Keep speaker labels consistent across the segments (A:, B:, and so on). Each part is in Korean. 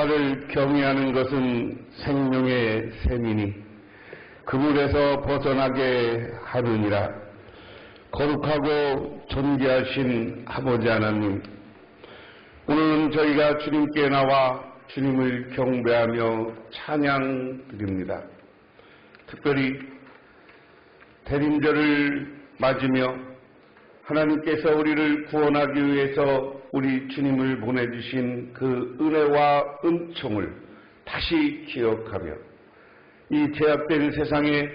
A: 여호와를 경외하는 것은 생명의 샘이니 그물에서 벗어나게 하느니라. 거룩하고 존귀하신 아버지 하나님, 오늘은 저희가 주님께 나와 주님을 경배하며 찬양드립니다. 특별히 대림절을 맞으며 하나님께서 우리를 구원하기 위해서 우리 주님을 보내주신 그 은혜와 은총을 다시 기억하며 이 죄악된 세상에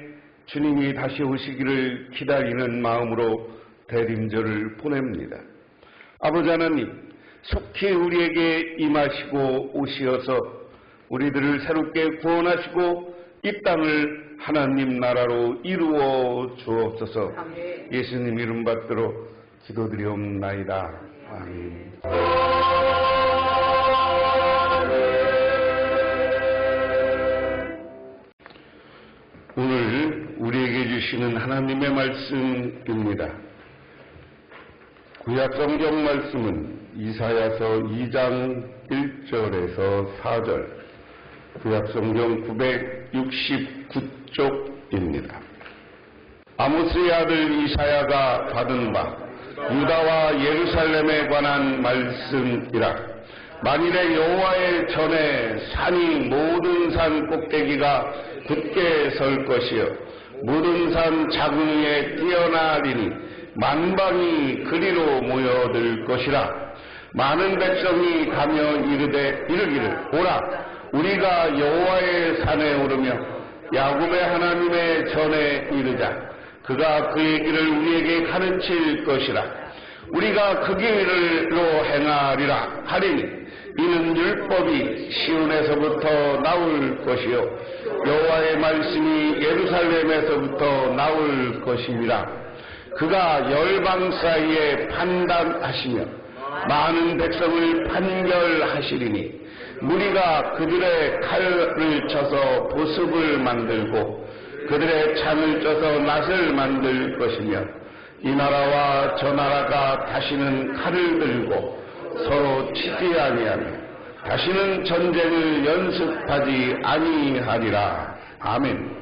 A: 주님이 다시 오시기를 기다리는 마음으로 대림절을 보냅니다. 아버지 하나님, 속히 우리에게 임하시고 오시어서 우리들을 새롭게 구원하시고 이 땅을 하나님 나라로 이루어 주옵소서. 예수님 이름 받들어 기도드리옵나이다. 아멘. 오늘 우리에게 주시는 하나님의 말씀입니다. 구약 성경 말씀은 이사야서 2장 1절에서 4절, 구약 성경 969쪽입니다. 아모스의 아들 이사야가 받은 바 유다와 예루살렘에 관한 말씀이라. 만일에 여호와의 전에 산이 모든 산 꼭대기가 굳게 설 것이요 모든 산 자궁 위에 뛰어나리니 만방이 그리로 모여들 것이라. 많은 백성이 가며 이르기를 오라, 우리가 여호와의 산에 오르며 야곱의 하나님의 전에 이르자. 그가 그의 길을 우리에게 가르칠 것이라. 우리가 그 길로 행하리라 하리니 이는 율법이 시온에서부터 나올 것이요 여호와의 말씀이 예루살렘에서부터 나올 것이니라. 그가 열방 사이에 판단하시며 많은 백성을 판결하시리니 무리가 그들의 칼을 쳐서 보습을 만들고 그들의 창을 쪄서 낫을 만들 것이며 이 나라와 저 나라가 다시는 칼을 들고 서로 치지 아니하며 다시는 전쟁을 연습하지 아니하리라. 아멘.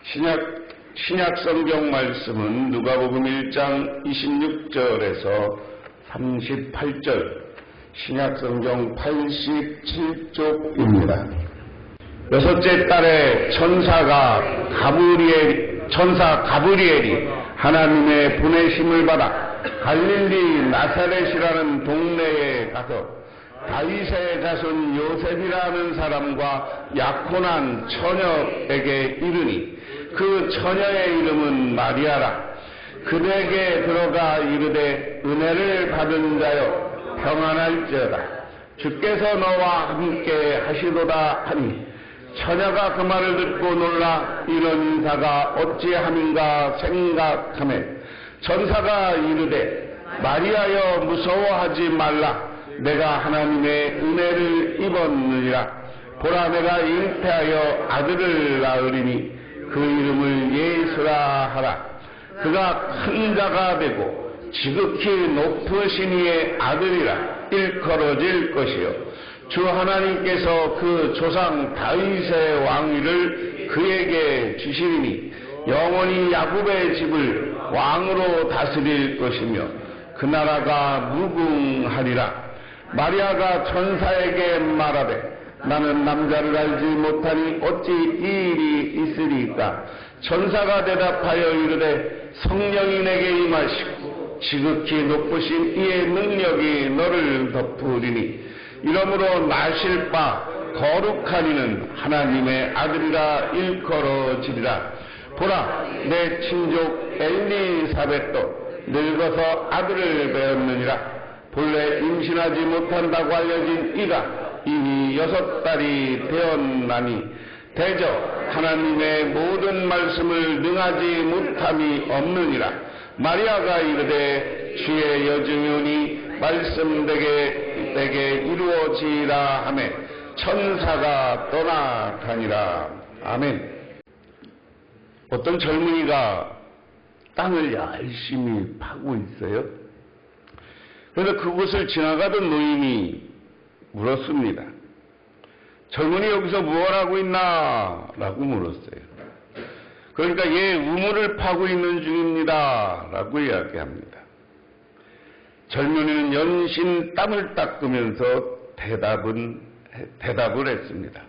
A: 신약 성경 말씀은 누가복음 1장 26절에서 38절, 신약 성경 87쪽입니다. 여섯째 달에 천사 가브리엘이 하나님의 보내심을 받아 갈릴리 나사렛이라는 동네에 가서 다윗의 자손 요셉이라는 사람과 약혼한 처녀에게 이르니 그 처녀의 이름은 마리아라. 그에게 들어가 이르되 은혜를 받은 자여 평안할지어다. 주께서 너와 함께 하시도다 하니 처녀가 그 말을 듣고 놀라 이런 인사가 어찌함인가 생각하며 천사가 이르되 마리아여 무서워하지 말라. 내가 하나님의 은혜를 입었느니라. 보라, 내가 잉태하여 아들을 낳으리니 그 이름을 예수라 하라. 그가 큰 자가 되고 지극히 높으신 이의 아들이라 일컬어질 것이요 주 하나님께서 그 조상 다윗의 왕위를 그에게 주시리니 영원히 야곱의 집을 왕으로 다스릴 것이며 그 나라가 무궁하리라. 마리아가 천사에게 말하되 나는 남자를 알지 못하니 어찌 이 일이 있으리까. 천사가 대답하여 이르되 성령이 내게 임하시고 지극히 높으신 이의 능력이 너를 덮으리니 이러므로 나실 바 거룩한 이는 하나님의 아들이라 일컬어지리라. 보라, 내 친족 엘리사벳도 늙어서 아들을 배었느니라. 본래 임신하지 못한다고 알려진 이가 이미 6달이 되었나니 대저 하나님의 모든 말씀을 능하지 못함이 없느니라. 마리아가 이르되 주의 여종이오니 말씀되게 이루어지라 하매 천사가 떠나가니라. 아멘. 어떤 젊은이가 땅을 열심히 파고 있어요. 그래서 그곳을 지나가던 노인이 물었습니다. 젊은이 여기서 무엇 하고 있나? 라고 물었어요. 그러니까 예, 우물을 파고 있는 중입니다. 라고 이야기합니다. 젊은이는 연신 땀을 닦으면서 대답을 했습니다.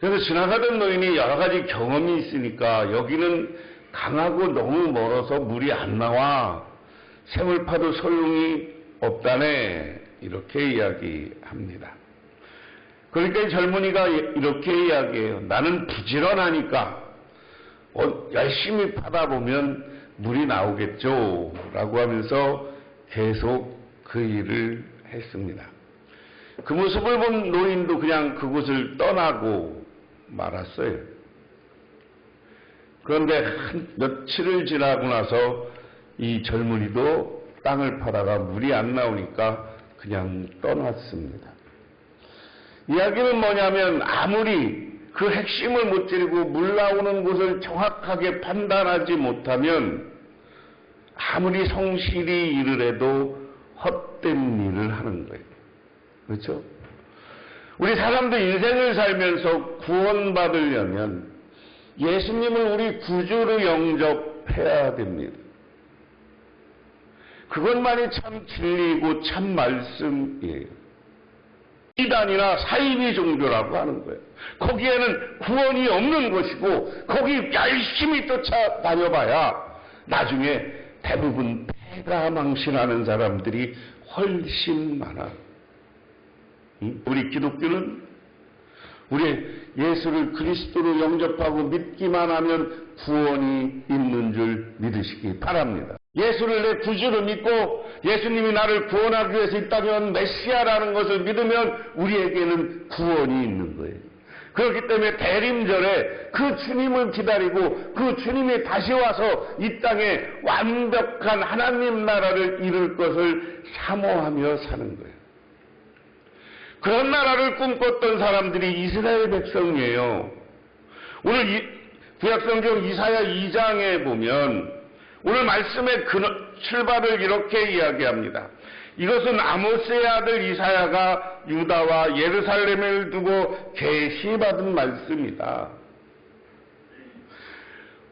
A: 그래서 지나가던 노인이 여러 가지 경험이 있으니까 여기는 강하고 너무 멀어서 물이 안 나와. 샘을 파도 소용이 없다네. 이렇게 이야기합니다. 그러니까 이 젊은이가 이렇게 이야기해요. 나는 부지런하니까 열심히 파다 보면 물이 나오겠죠. 라고 하면서 계속 그 일을 했습니다. 그 모습을 본 노인도 그냥 그곳을 떠나고 말았어요. 그런데 며칠을 지나고 나서 이 젊은이도 땅을 파다가 물이 안 나오니까 그냥 떠났습니다. 이야기는 뭐냐면 아무리 그 핵심을 못 찌르고 물 나오는 곳을 정확하게 판단하지 못하면 아무리 성실히 일을 해도 헛된 일을 하는 거예요. 그렇죠? 우리 사람도 인생을 살면서 구원받으려면 예수님을 우리 구주로 영접해야 됩니다. 그것만이 참 진리이고 참 말씀이에요. 이단이나 사이비 종교라고 하는 거예요. 거기에는 구원이 없는 것이고 거기 열심히 쫓아다녀봐야 나중에 대부분 패가망신하는 사람들이 훨씬 많아. 우리 기독교는 우리 예수를 그리스도로 영접하고 믿기만 하면 구원이 있는 줄 믿으시기 바랍니다. 예수를 내 구주로 믿고 예수님이 나를 구원하기 위해서 있다면 메시아라는 것을 믿으면 우리에게는 구원이 있는 거예요. 그렇기 때문에 대림절에 그 주님을 기다리고 그 주님이 다시 와서 이 땅에 완벽한 하나님 나라를 이룰 것을 사모하며 사는 거예요. 그런 나라를 꿈꿨던 사람들이 이스라엘 백성이에요. 오늘 구약성경 이사야 2장에 보면 오늘 말씀의 출발을 이렇게 이야기합니다. 이것은 아모스의 아들 이사야가 유다와 예루살렘을 두고 계시받은 말씀이다.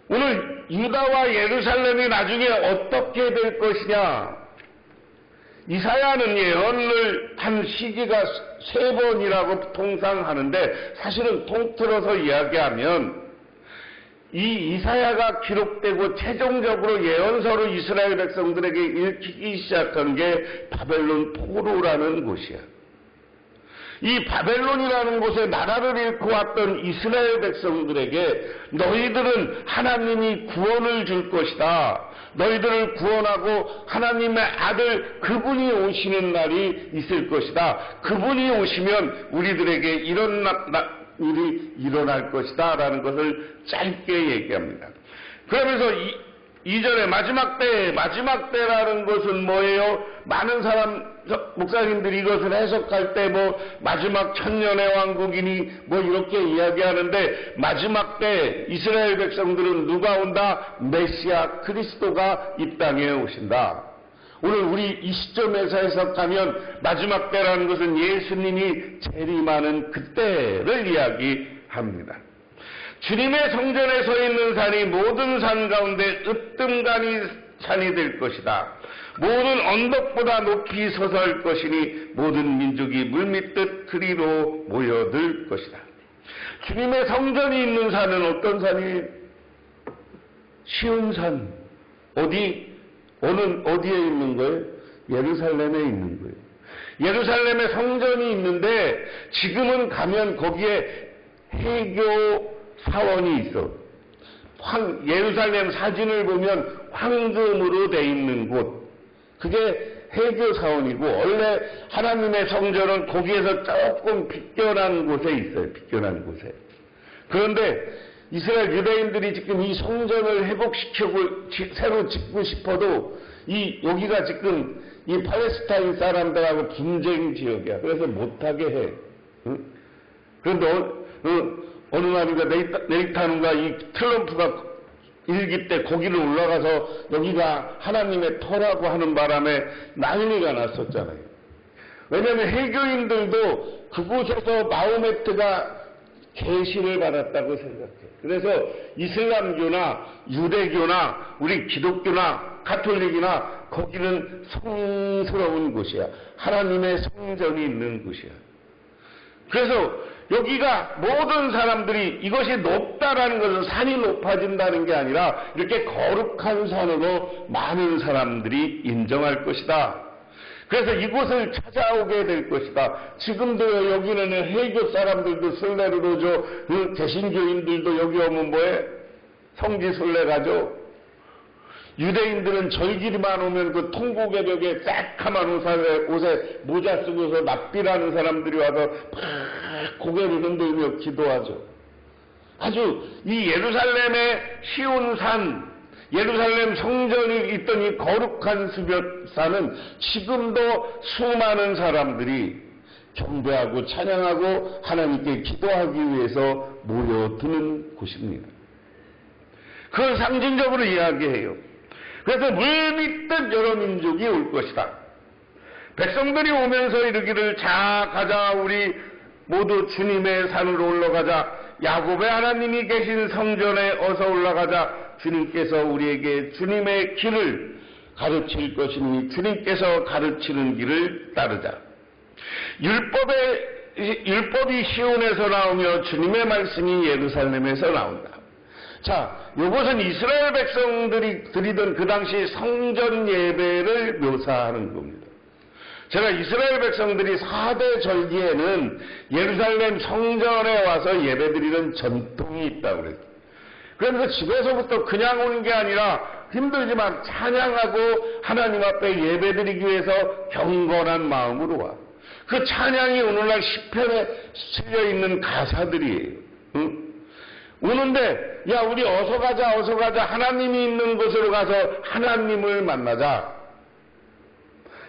A: 오늘 유다와 예루살렘이 나중에 어떻게 될 것이냐? 이사야는 예언을 한 시기가 3번이라고 통상 하는데 사실은 통틀어서 이야기하면 이 이사야가 기록되고 최종적으로 예언서로 이스라엘 백성들에게 읽히기 시작한 게 바벨론 포로라는 곳이야. 이 바벨론이라는 곳에 나라를 잃고 왔던 이스라엘 백성들에게 너희들은 하나님이 구원을 줄 것이다. 너희들을 구원하고 하나님의 아들 그분이 오시는 날이 있을 것이다. 그분이 오시면 우리들에게 이런 일이 일어날 것이다 라는 것을 짧게 얘기합니다. 그러면서 이전에 마지막 때라는 것은 뭐예요? 많은 목사님들이 이것을 해석할 때 마지막 천년의 왕국이니 이렇게 이야기하는데 마지막 때 이스라엘 백성들은 누가 온다? 메시아 그리스도가 이 땅에 오신다. 오늘 우리 이 시점에서 해석하면 마지막 때라는 것은 예수님이 재림하는 그때를 이야기합니다. 주님의 성전에 서 있는 산이 모든 산 가운데 으뜸간이 산이 될 것이다. 모든 언덕보다 높이 솟을 것이니 모든 민족이 물밀듯 그리로 모여들 것이다. 주님의 성전이 있는 산은 어떤 산이에요? 시온산. 어디에 있는 거예요? 예루살렘에 있는 거예요. 예루살렘에 성전이 있는데 지금은 가면 거기에 해교 사원이 있어. 예루살렘 사진을 보면 황금으로 돼 있는 곳. 그게 해교 사원이고 원래 하나님의 성전은 거기에서 조금 비껴난 곳에 있어요. 비껴난 곳에. 그런데 이스라엘 유대인들이 지금 이 성전을 회복시키고 새로 짓고 싶어도 여기가 지금 이 팔레스타인 사람들하고 분쟁 지역이야. 그래서 못하게 해. 응? 그런데 어느 날인가 네이타는가 이 트럼프가 일기 때 거기를 올라가서 여기가 하나님의 터라고 하는 바람에 난리가 났었잖아요. 왜냐하면 해교인들도 그곳에서 마호메트가 계시를 받았다고 생각해요. 그래서 이슬람교나 유대교나 우리 기독교나 가톨릭이나 거기는 성스러운 곳이야. 하나님의 성전이 있는 곳이야. 그래서 여기가 모든 사람들이 이것이 높다라는 것은 산이 높아진다는 게 아니라 이렇게 거룩한 산으로 많은 사람들이 인정할 것이다. 그래서 이곳을 찾아오게 될 것이다. 지금도 여기는 해교 사람들도 순례를 오죠. 그 개신교인들도 여기 오면 뭐해? 성지 순례 가죠. 유대인들은 절기만 오면 그 통곡의 새까만 옷에 모자 쓰고서 납비라는 사람들이 와서 막 고개를 흔들며 기도하죠. 아주 이 예루살렘의 쉬운 산, 예루살렘 성전이 있던 이 거룩한 수벽산은 지금도 수많은 사람들이 경배하고 찬양하고 하나님께 기도하기 위해서 모여드는 곳입니다. 그걸 상징적으로 이야기해요. 그래서 물밀듯 여러 민족이 올 것이다. 백성들이 오면서 이르기를 자 가자 우리 모두 주님의 산으로 올라가자. 야곱의 하나님이 계신 성전에 어서 올라가자. 주님께서 우리에게 주님의 길을 가르칠 것이니 주님께서 가르치는 길을 따르자. 율법이 시온에서 나오며 주님의 말씀이 예루살렘에서 나온다. 자, 이것은 이스라엘 백성들이 드리던 그 당시 성전 예배를 묘사하는 겁니다. 제가 이스라엘 백성들이 4대 절기에는 예루살렘 성전에 와서 예배드리는 전통이 있다고 그랬어요. 그러면서 집에서부터 그냥 오는 게 아니라 힘들지만 찬양하고 하나님 앞에 예배드리기 위해서 경건한 마음으로 와. 그 찬양이 오늘날 시편에 실려있는 가사들이에요. 응? 오는데 야 우리 어서 가자 하나님이 있는 곳으로 가서 하나님을 만나자.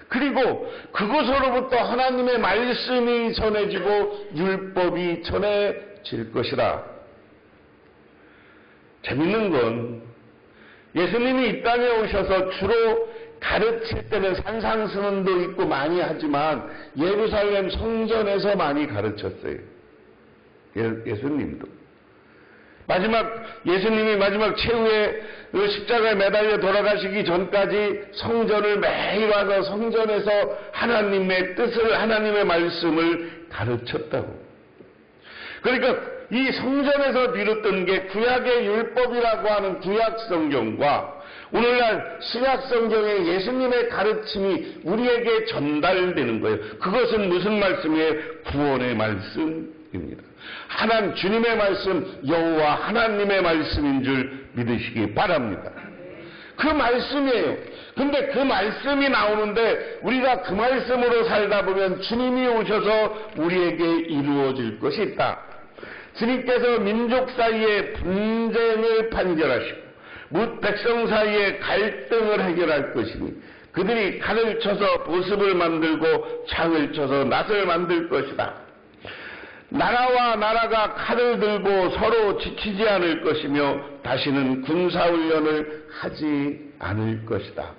A: 그리고 그곳으로부터 하나님의 말씀이 전해지고 율법이 전해질 것이다. 재밌는 건 예수님이 이 땅에 오셔서 주로 가르칠 때는 산상수훈도 있고 많이 하지만 예루살렘 성전에서 많이 가르쳤어요. 예수님도. 예수님이 마지막 최후의 십자가에 매달려 돌아가시기 전까지 성전을 매일 와서 성전에서 하나님의 뜻을, 하나님의 말씀을 가르쳤다고. 그러니까 이 성전에서 비롯된 게 구약의 율법이라고 하는 구약 성경과 오늘날 신약 성경의 예수님의 가르침이 우리에게 전달되는 거예요. 그것은 무슨 말씀이에요? 구원의 말씀입니다. 주님의 말씀, 여호와 하나님의 말씀인 줄 믿으시기 바랍니다. 그 말씀이에요. 근데 그 말씀이 나오는데 우리가 그 말씀으로 살다 보면 주님이 오셔서 우리에게 이루어질 것이 있다. 주님께서 민족 사이에 분쟁을 판결하시고 뭇 백성 사이에 갈등을 해결할 것이니 그들이 칼을 쳐서 보습을 만들고 창을 쳐서 낫을 만들 것이다. 나라와 나라가 칼을 들고 서로 지치지 않을 것이며 다시는 군사훈련을 하지 않을 것이다.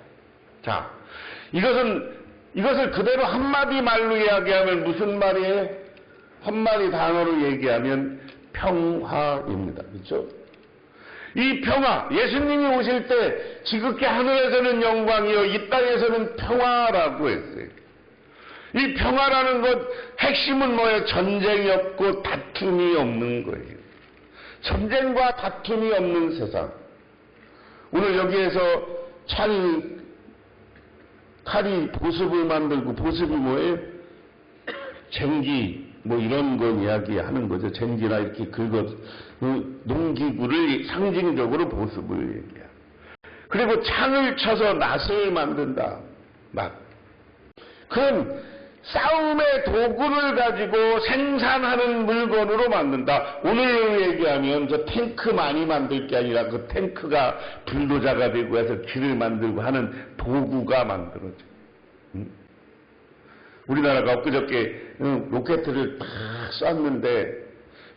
A: 자, 이것을 그대로 한마디 말로 이야기하면 무슨 말이에요? 한마디 단어로 얘기하면 평화입니다. 그렇죠? 이 평화, 예수님이 오실 때 지극히 하늘에서는 영광이요 이 땅에서는 평화라고 했어요. 이 평화라는 것 핵심은 뭐예요? 전쟁이 없고 다툼이 없는 거예요. 전쟁과 다툼이 없는 세상. 오늘 여기에서 칼이 보습을 만들고 보습이 뭐예요? 쟁기 뭐 이런 거 이야기하는 거죠. 쟁기나 이렇게 농기구를 상징적으로 보습을 얘기해요. 그리고 창을 쳐서 낫을 만든다. 그건 싸움의 도구를 가지고 생산하는 물건으로 만든다. 오늘 얘기하면 저 탱크 많이 만들 게 아니라 그 탱크가 불도자가 되고 해서 길을 만들고 하는 도구가 만들어져. 우리나라가 엊그저께 로켓을 딱 쐈는데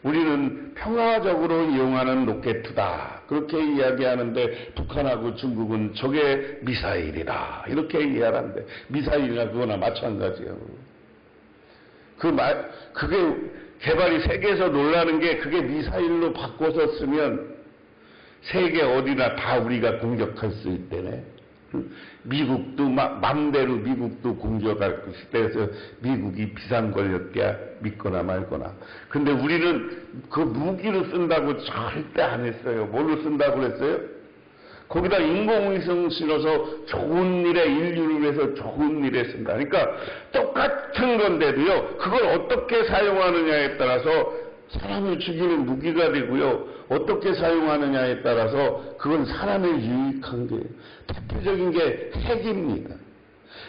A: 우리는 평화적으로 이용하는 로켓이다. 그렇게 이야기하는데 북한하고 중국은 저게 미사일이다. 이렇게 이해하는데 미사일이나 그거나 마찬가지예요. 그게 개발이 세계에서 놀라는 게 그게 미사일로 바꿔서 쓰면 세계 어디나 다 우리가 공격할 수 있다네. 미국도 맘대로 미국도 공격할 때에서 미국이 비상 걸렸대야 믿거나 말거나. 근데 우리는 그 무기로 쓴다고 절대 안 했어요. 뭘로 쓴다고 그랬어요? 거기다 인공위성 실어서 좋은 일에 인류를 위해서 좋은 일에 쓴다. 그러니까 똑같은 건데도요. 그걸 어떻게 사용하느냐에 따라서 사람을 죽이는 무기가 되고요. 어떻게 사용하느냐에 따라서 그건 사람에 유익한 게 대표적인 게 핵입니다.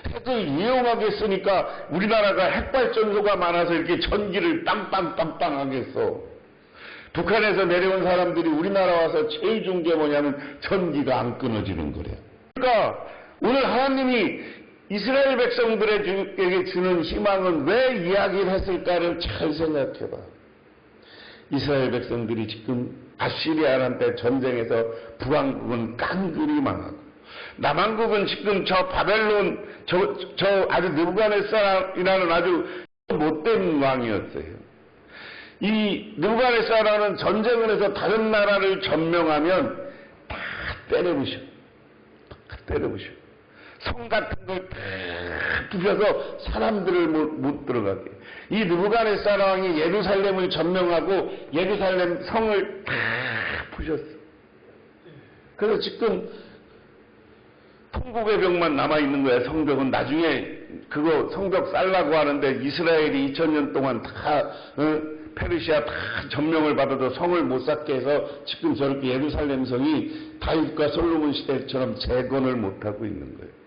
A: 핵을 유용하게 쓰니까 우리나라가 핵발전소가 많아서 이렇게 전기를 빵빵빵빵하게 써. 북한에서 내려온 사람들이 우리나라 와서 제일 좋은 게 뭐냐면 전기가 안 끊어지는 거래요. 그러니까 오늘 하나님이 이스라엘 백성들에게 주는 희망은 왜 이야기를 했을까를 잘 생각해봐. 이스라엘 백성들이 지금 아시리아한테 전쟁에서 북왕국은 깡그리 망하고 남왕국은 지금 저 바벨론 저 아주 느부갓네살이라는 아주 못된 왕이었어요. 이 느부갓네살은 전쟁을 해서 다른 나라를 점령하면 다 때려부셔. 다 때려부셔. 성 같은 걸 다 부셔서 사람들을 못 들어가게. 이 느부갓네살 왕이 예루살렘을 점령하고 예루살렘 성을 다 부셨어. 그래서 지금 통곡의 벽만 남아있는 거야. 성벽은 나중에 그거 성벽 쌓으려고 하는데 이스라엘이 2000년 동안 다 페르시아 다 점령을 받아도 성을 못 쌓게 해서 지금 저렇게 예루살렘 성이 다윗과 솔로몬 시대처럼 재건을 못하고 있는 거예요.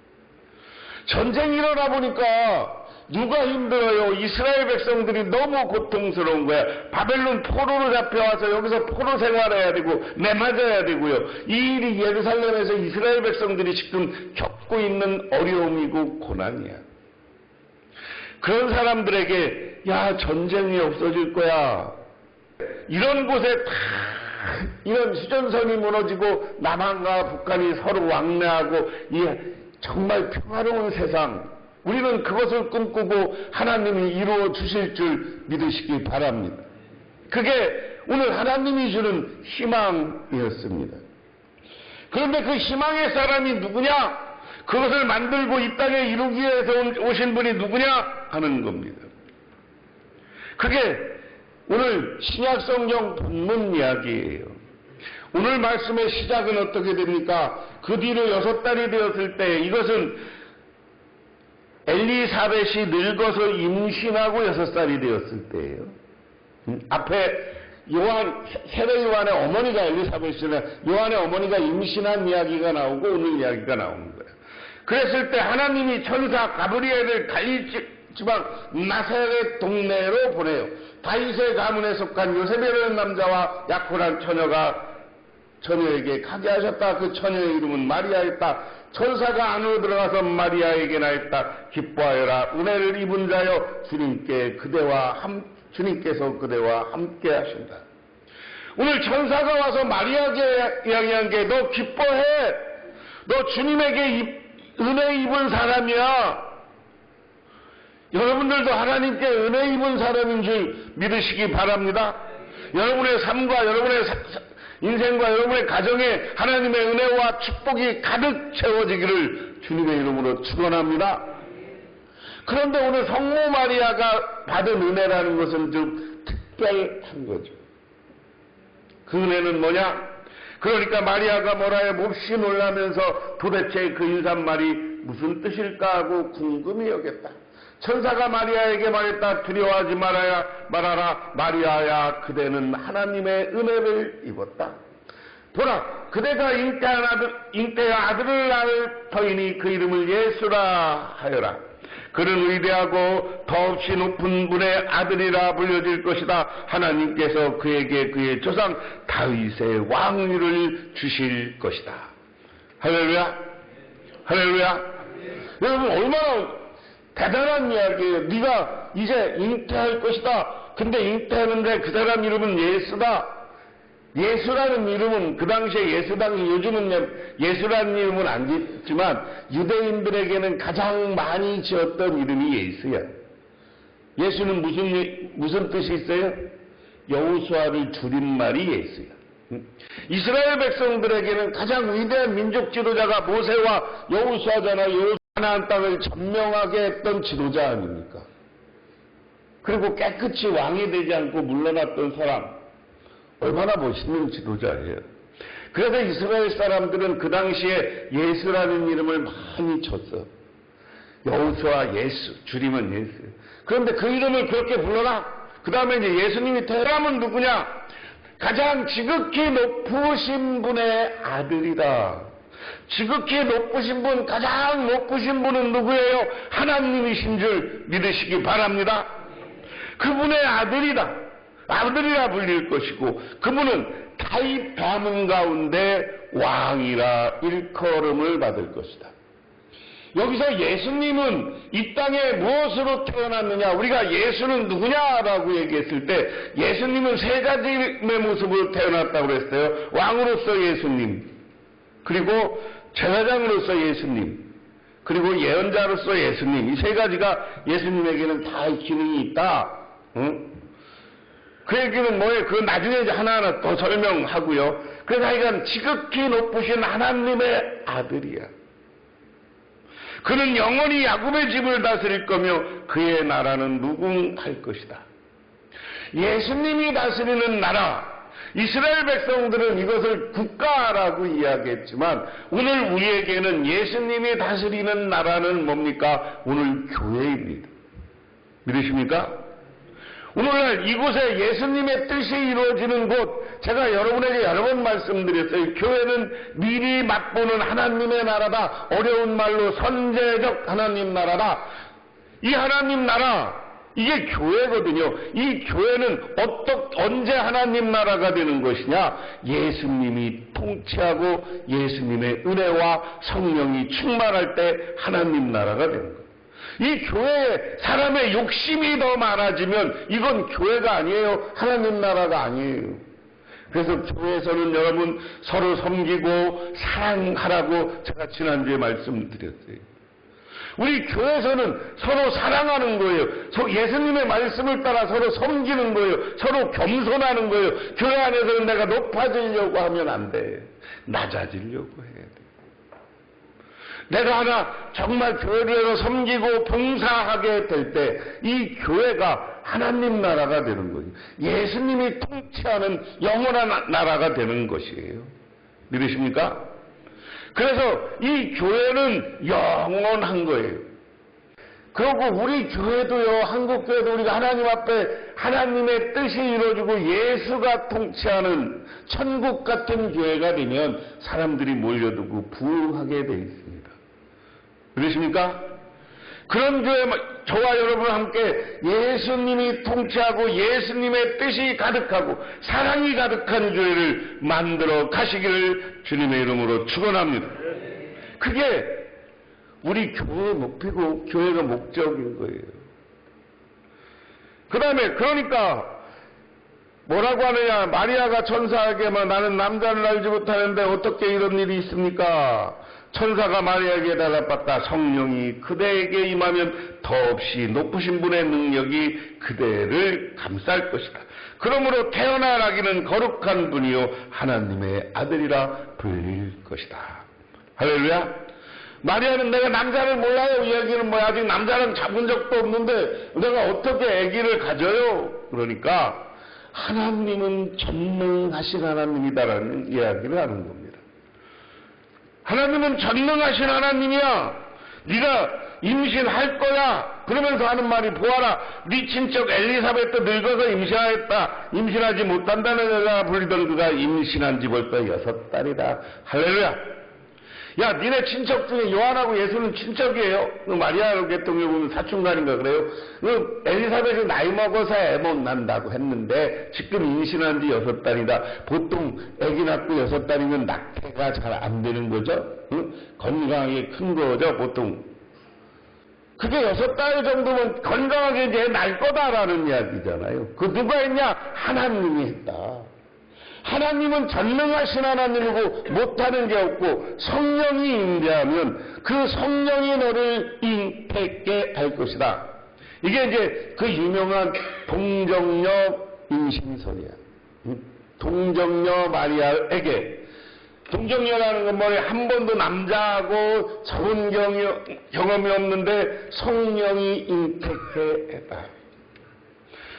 A: 전쟁이 일어나 보니까 누가 힘들어요? 이스라엘 백성들이 너무 고통스러운 거야. 바벨론 포로로 잡혀와서 여기서 포로 생활해야 되고 내맞아야 되고요. 이 일이 예루살렘에서 이스라엘 백성들이 지금 겪고 있는 어려움이고 고난이야. 그런 사람들에게 야 전쟁이 없어질 거야. 이런 곳에 다 이런 휴전선이 무너지고 남한과 북한이 서로 왕래하고 정말 평화로운 세상, 우리는 그것을 꿈꾸고 하나님이 이루어 주실 줄 믿으시기 바랍니다. 그게 오늘 하나님이 주는 희망이었습니다. 그런데 그 희망의 사람이 누구냐? 그것을 만들고 이 땅에 이루기 위해서 오신 분이 누구냐? 하는 겁니다. 그게 오늘 신약성경 본문 이야기예요. 오늘 말씀의 시작은 어떻게 됩니까? 그 뒤로 6달이 되었을 때 이것은 엘리사벳이 늙어서 임신하고 6살이 되었을 때예요. 앞에 세례 요한의 어머니가 엘리사벳이나 요한의 어머니가 임신한 이야기가 나오고 오늘 이야기가 나오는 거예요. 그랬을 때 하나님이 천사 가브리엘을 갈릴리 지방 나사렛 동네로 보내요. 다윗의 가문에 속한 요셉이라는 남자와 약혼한 처녀에게 가게 하셨다. 그 처녀의 이름은 마리아였다. 천사가 안으로 들어가서 마리아에게 나했다. 기뻐하여라. 은혜를 입은 자여 주님께서 그대와 함께 하신다. 오늘 천사가 와서 마리아에게 이야기한 게 너 기뻐해. 너 주님에게 은혜 입은 사람이야. 여러분들도 하나님께 은혜 입은 사람인 줄 믿으시기 바랍니다. 여러분의 삶과 여러분의 인생과 여러분의 가정에 하나님의 은혜와 축복이 가득 채워지기를 주님의 이름으로 축원합니다. 그런데 오늘 성모 마리아가 받은 은혜라는 것은 좀 특별한 거죠. 그 은혜는 뭐냐? 그러니까 마리아가 뭐라 해 몹시 놀라면서 도대체 그 인사말이 무슨 뜻일까 하고 궁금히 여겼다. 천사가 마리아에게 말했다. 두려워하지 말아라. 마리아야, 그대는 하나님의 은혜를 입었다. 보라, 그대가 잉태의 아들을 낳을 터이니 그 이름을 예수라 하여라. 그는 위대하고 더없이 높은 분의 아들이라 불려질 것이다. 하나님께서 그에게 그의 조상 다윗의 왕위를 주실 것이다. 할렐루야. 할렐루야. 여러분 얼마나 대단한 이야기예요. 네가 이제 잉태할 것이다. 근데 잉태하는데 그 사람 이름은 예수다. 예수라는 이름은 그 당시에 요즘은 예수라는 이름은 안 짓지만 유대인들에게는 가장 많이 지었던 이름이 예수야. 예수는 무슨 뜻이 있어요? 여호수아를 줄임말이 예수야. 이스라엘 백성들에게는 가장 위대한 민족 지도자가 모세와 여호수아잖아. 여호수아 가나안 땅을 점령하게 했던 지도자 아닙니까? 그리고 깨끗이 왕이 되지 않고 물러났던 사람, 얼마나 멋있는 지도자예요. 그래서 이스라엘 사람들은 그 당시에 예수라는 이름을 많이 쳤어. 여호수아 예수, 줄이면 예수. 그런데 그 이름을 그렇게 불러라. 그 다음에 이제 예수님이 태어나면 누구냐? 가장 지극히 높으신 분의 아들이다. 지극히 높으신 분, 가장 높으신 분은 누구예요? 하나님이신 줄 믿으시기 바랍니다. 그분의 아들이다. 아들이라 불릴 것이고, 그분은 타입 가문 가운데 왕이라 일컬음을 받을 것이다. 여기서 예수님은 이 땅에 무엇으로 태어났느냐, 우리가 예수는 누구냐라고 얘기했을 때 예수님은 세 가지의 모습으로 태어났다고 그랬어요. 왕으로서 예수님, 그리고 제사장으로서 예수님, 그리고 예언자로서 예수님. 이 세 가지가 예수님에게는 다 기능이 있다. 응? 그 얘기는 뭐예요? 그 나중에 이제 하나하나 더 설명하고요. 그래서 하여간 지극히 높으신 하나님의 아들이야. 그는 영원히 야곱의 집을 다스릴 거며 그의 나라는 무궁할 것이다. 예수님이 다스리는 나라, 이스라엘 백성들은 이것을 국가라고 이야기했지만 오늘 우리에게는 예수님이 다스리는 나라는 뭡니까? 오늘 교회입니다. 믿으십니까? 오늘날 이곳에 예수님의 뜻이 이루어지는 곳, 제가 여러분에게 여러 번 말씀드렸어요. 교회는 미리 맛보는 하나님의 나라다. 어려운 말로 선제적 하나님 나라다. 이 하나님 나라, 이게 교회거든요. 이 교회는 언제 하나님 나라가 되는 것이냐? 예수님이 통치하고 예수님의 은혜와 성령이 충만할 때 하나님 나라가 되는 거예요. 이 교회에 사람의 욕심이 더 많아지면 이건 교회가 아니에요. 하나님 나라가 아니에요. 그래서 교회에서는 여러분 서로 섬기고 사랑하라고 제가 지난주에 말씀드렸어요. 우리 교회에서는 서로 사랑하는 거예요. 예수님의 말씀을 따라 서로 섬기는 거예요. 서로 겸손하는 거예요. 교회 안에서는 내가 높아지려고 하면 안 돼. 낮아지려고 해야 돼. 내가 하나 정말 교회를 섬기고 봉사하게 될 때 이 교회가 하나님 나라가 되는 거예요. 예수님이 통치하는 영원한 나라가 되는 것이에요. 믿으십니까? 그래서 이 교회는 영원한 거예요. 그리고 우리 교회도요, 한국 교회도 우리가 하나님 앞에 하나님의 뜻이 이루어지고 예수가 통치하는 천국 같은 교회가 되면 사람들이 몰려들고 부흥하게 돼 있습니다. 그러십니까? 그런 교회, 저와 여러분 함께 예수님이 통치하고 예수님의 뜻이 가득하고 사랑이 가득한 교회를 만들어 가시기를 주님의 이름으로 축원합니다. 그게 우리 교회의 목표고 교회가 목적인 거예요. 그 다음에 그러니까 뭐라고 하느냐, 마리아가 천사에게만 나는 남자를 알지 못하는데 어떻게 이런 일이 있습니까? 천사가 마리아에게 대답했다. 성령이 그대에게 임하면 더없이 높으신 분의 능력이 그대를 감쌀 것이다. 그러므로 태어날 아기는 거룩한 분이요 하나님의 아들이라 불릴 것이다. 할렐루야. 마리아는 내가 남자를 몰라요. 이 얘기는 뭐야, 아직 남자랑 잡은 적도 없는데 내가 어떻게 아기를 가져요? 그러니까 하나님은 전능하신 하나님이다라는 이야기를 하는 겁니다. 하나님은 전능하신 하나님이야. 네가 임신할 거야. 그러면서 하는 말이, 보아라, 네 친척 엘리사벳도 늙어서 임신하였다. 임신하지 못한다는 여자가 불리던 그가 임신한 지 벌써 6달이다. 할렐루야. 야, 니네 친척 중에 요한하고 예수는 친척이에요. 마리아 계통에 보면 사촌간인가 그래요. 엘리사벳이 나이 먹어서 애 못 난다고 했는데 지금 임신한 지 6달이다. 보통 애기 낳고 6달이면 낙태가 잘 안 되는 거죠. 응? 건강하게 큰 거죠, 보통. 그게 6달 정도면 건강하게 이제 날 거다라는 이야기잖아요. 그 누가 했냐? 하나님이 했다. 하나님은 전능하신 하나님이고 못하는 게 없고, 성령이 임재하면 그 성령이 너를 잉태케 할 것이다. 이게 이제 그 유명한 동정녀 임신설이야. 동정녀 마리아에게, 동정녀라는 건 뭐냐, 한 번도 남자하고 잡은 경험이 없는데 성령이 잉태했다.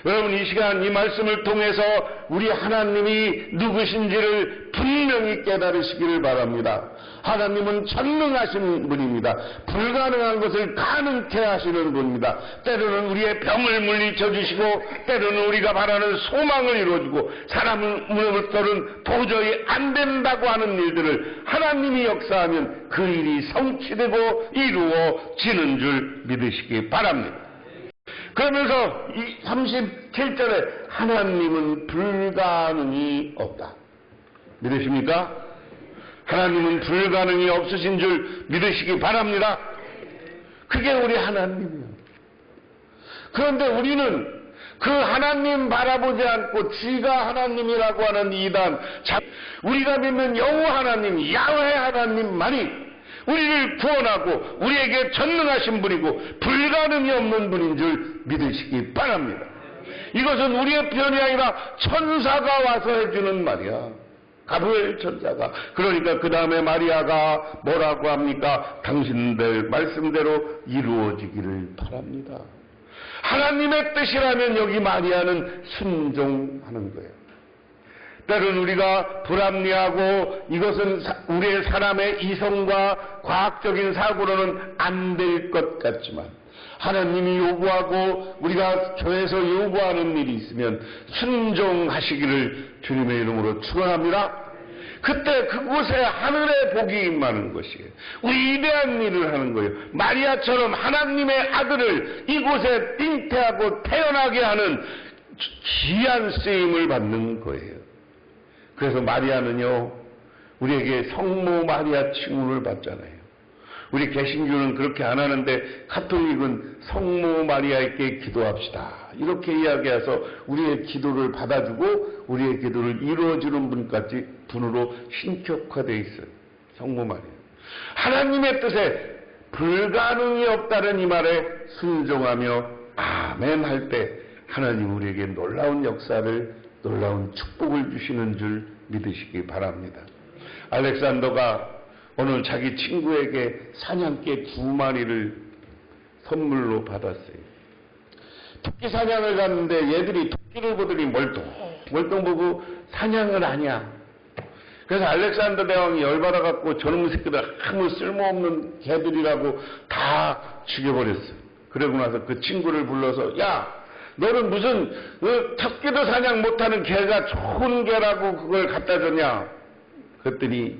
A: 여러분, 이 시간 이 말씀을 통해서 우리 하나님이 누구신지를 분명히 깨달으시기를 바랍니다. 하나님은 전능하신 분입니다. 불가능한 것을 가능케 하시는 분입니다. 때로는 우리의 병을 물리쳐 주시고, 때로는 우리가 바라는 소망을 이루어주고, 사람으로부터는 도저히 안 된다고 하는 일들을 하나님이 역사하면 그 일이 성취되고 이루어지는 줄 믿으시기 바랍니다. 그러면서 이 37절에 하나님은 불가능이 없다. 믿으십니까? 하나님은 불가능이 없으신 줄 믿으시기 바랍니다. 그게 우리 하나님이에요. 그런데 우리는 그 하나님 바라보지 않고 지가 하나님이라고 하는 이단, 우리가 믿는 여호와 하나님, 야훼 하나님만이 우리를 구원하고 우리에게 전능하신 분이고 불가능이 없는 분인 줄 믿으시기 바랍니다. 이것은 우리의 표현이 아니라 천사가 와서 해주는 말이야. 가브리엘 천사가. 그러니까 그 다음에 마리아가 뭐라고 합니까? 당신들 말씀대로 이루어지기를 바랍니다. 하나님의 뜻이라면 여기 마리아는 순종하는 거예요. 때로는 우리가 불합리하고 이것은 우리의 사람의 이성과 과학적인 사고로는 안 될 것 같지만, 하나님이 요구하고 우리가 교회에서 요구하는 일이 있으면 순종하시기를 주님의 이름으로 축원합니다. 그때 그곳에 하늘의 복이 임하는 것이에요. 우리 위대한 일을 하는 거예요. 마리아처럼 하나님의 아들을 이곳에 잉태하고 태어나게 하는 귀한 쓰임을 받는 거예요. 그래서 마리아는요, 우리에게 성모 마리아 칭호를 받잖아요. 우리 개신교는 그렇게 안 하는데 카톨릭은 성모 마리아에게 기도합시다, 이렇게 이야기해서 우리의 기도를 받아주고 우리의 기도를 이루어주는 분으로 신격화되어 있어요. 성모 마리아. 하나님의 뜻에 불가능이 없다는 이 말에 순종하며 아멘 할 때 하나님 우리에게 놀라운 역사를, 놀라운 축복을 주시는 줄 믿으시기 바랍니다. 알렉산더가 오늘 자기 친구에게 사냥개 2마리를 선물로 받았어요. 토끼 사냥을 갔는데 얘들이 토끼를 보더니 멀뚱 보고 사냥을 하냐. 그래서 알렉산더 대왕이 열받아갖고 저놈의 새끼들 아무 쓸모없는 개들이라고 다 죽여버렸어요. 그러고 나서 그 친구를 불러서, 야, 너는 무슨 토끼도 사냥 못하는 개가 좋은 개라고 그걸 갖다 줬냐? 그랬더니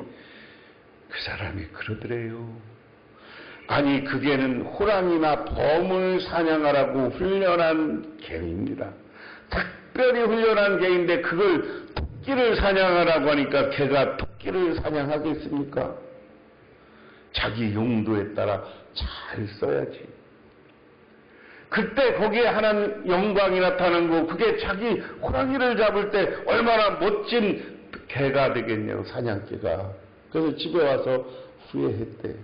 A: 그 사람이 그러더래요. 아니, 그 개는 호랑이나 범을 사냥하라고 훈련한 개입니다. 특별히 훈련한 개인데 그걸 토끼를 사냥하라고 하니까 개가 토끼를 사냥하겠습니까? 자기 용도에 따라 잘 써야지. 그때 거기에 하나님 영광이 나타나는 거, 그게 자기 호랑이를 잡을 때 얼마나 멋진 개가 되겠냐고, 사냥개가. 그래서 집에 와서 후회했대.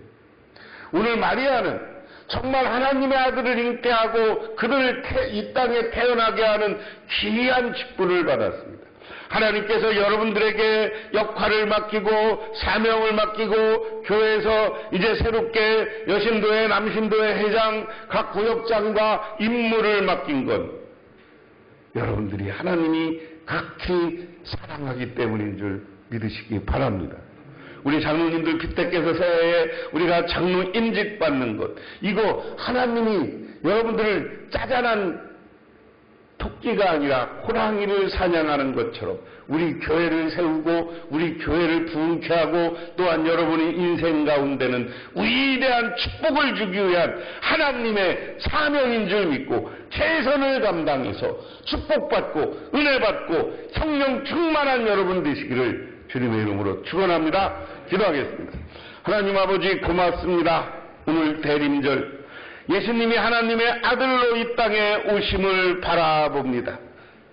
A: 오늘 마리아는 정말 하나님의 아들을 잉태하고 그들을 이 땅에 태어나게 하는 귀한 직분을 받았습니다. 하나님께서 여러분들에게 역할을 맡기고 사명을 맡기고 교회에서 이제 새롭게 여신도회, 남신도회 회장, 각 구역장과 임무를 맡긴 건 여러분들이 하나님이 각히 사랑하기 때문인 줄 믿으시기 바랍니다. 우리 장로님들 그때께서 새해에 우리가 장로 임직 받는 것, 이거 하나님이 여러분들을 짜잔한 토끼가 아니라 호랑이를 사냥하는 것처럼 우리 교회를 세우고 우리 교회를 부흥케 하고, 또한 여러분의 인생 가운데는 위대한 축복을 주기 위한 하나님의 사명인 줄 믿고 최선을 감당해서 축복받고 은혜받고 성령 충만한 여러분 되시기를 주님의 이름으로 축원합니다. 기도하겠습니다. 하나님 아버지, 고맙습니다. 오늘 대림절 예수님이 하나님의 아들로 이 땅에 오심을 바라봅니다.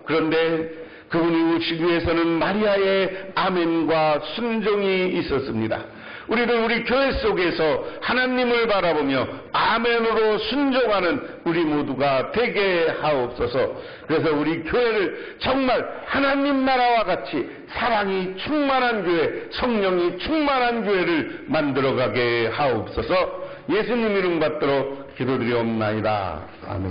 A: 그런데 그분이 오시기 위해서는 마리아의 아멘과 순종이 있었습니다. 우리들 우리 교회 속에서 하나님을 바라보며 아멘으로 순종하는 우리 모두가 되게 하옵소서. 그래서 우리 교회를 정말 하나님 나라와 같이 사랑이 충만한 교회, 성령이 충만한 교회를 만들어가게 하옵소서. 예수님 이름 받들어 기도드리옵나이다. 아멘.